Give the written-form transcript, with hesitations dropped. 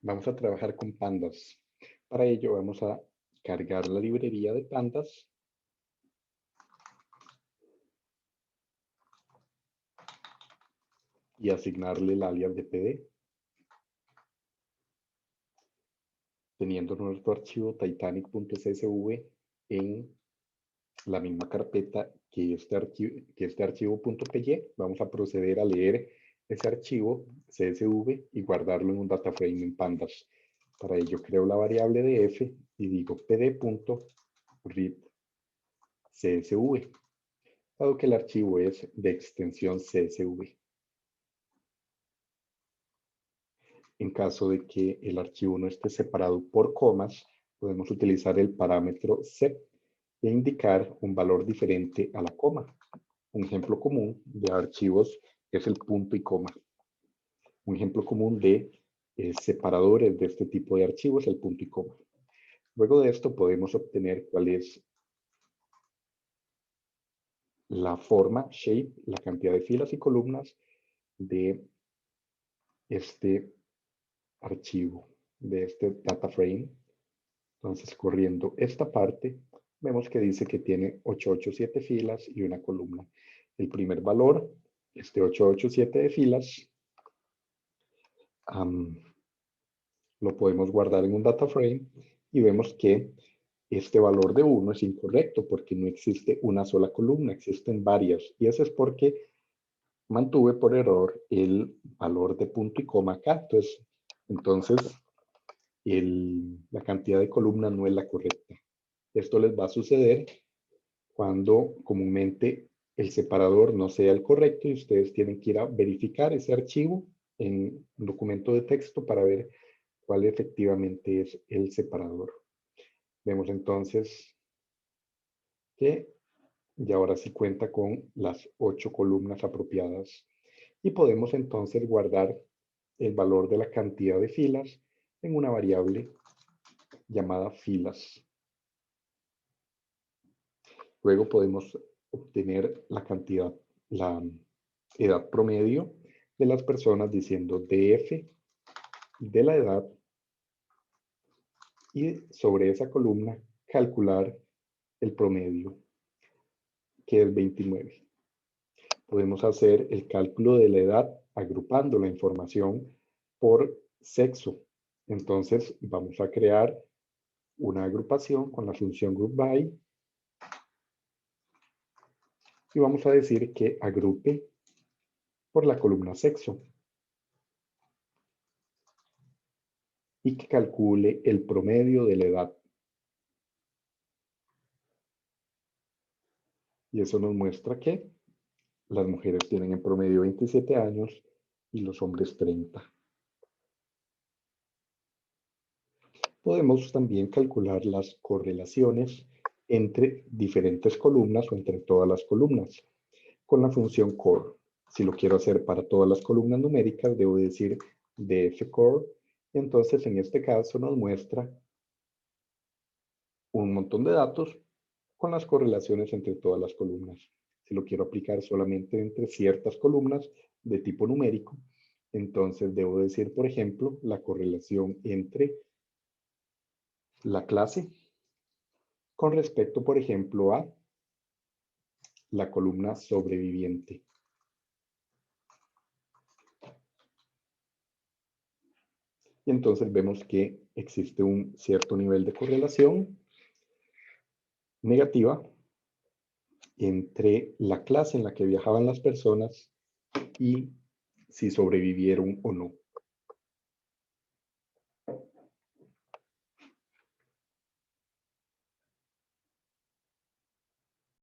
Vamos a trabajar con pandas. Para ello vamos a cargar la librería de pandas y asignarle el alias de PD, teniendo nuestro archivo titanic.csv en la misma carpeta que este archivo.py. Vamos a proceder a leer ese archivo CSV y guardarlo en un data frame en pandas. Para ello creo la variable de f y digo pd.read CSV, dado que el archivo es de extensión CSV. En caso de que el archivo no esté separado por comas, podemos utilizar el parámetro sep e indicar un valor diferente a la coma. Un ejemplo común de archivos es el punto y coma. Un ejemplo común de separadores de este tipo de archivos es el punto y coma. Luego de esto podemos obtener cuál es la forma, shape, la cantidad de filas y columnas de este archivo, de este data frame. Entonces, corriendo esta parte, vemos que dice que tiene 887 filas y una columna. El primer valor, este 887 de filas, lo podemos guardar en un data frame y vemos que este valor de 1 es incorrecto porque no existe una sola columna, existen varias. Y eso es porque mantuve por error el valor de punto y coma acá. Entonces la cantidad de columnas no es la correcta. Esto les va a suceder cuando comúnmente el separador no sea el correcto y ustedes tienen que ir a verificar ese archivo en un documento de texto para ver cuál efectivamente es el separador. Vemos entonces que ya ahora sí cuenta con las 8 columnas apropiadas y podemos entonces guardar el valor de la cantidad de filas en una variable llamada filas. Luego podemos obtener la cantidad, la edad promedio de las personas diciendo df de la edad y sobre esa columna calcular el promedio, que es 29. Podemos hacer el cálculo de la edad agrupando la información por sexo. Entonces vamos a crear una agrupación con la función groupBy y vamos a decir que agrupe por la columna sexo y que calcule el promedio de la edad. Y eso nos muestra que las mujeres tienen en promedio 27 años y los hombres 30. Podemos también calcular las correlaciones entre diferentes columnas o entre todas las columnas con la función core. Si lo quiero hacer para todas las columnas numéricas, debo decir dfcore. Entonces, en este caso nos muestra un montón de datos con las correlaciones entre todas las columnas. Si lo quiero aplicar solamente entre ciertas columnas de tipo numérico, entonces debo decir, por ejemplo, la correlación entre la clase con respecto, por ejemplo, a la columna sobreviviente. Y entonces vemos que existe un cierto nivel de correlación negativa entre la clase en la que viajaban las personas y si sobrevivieron o no.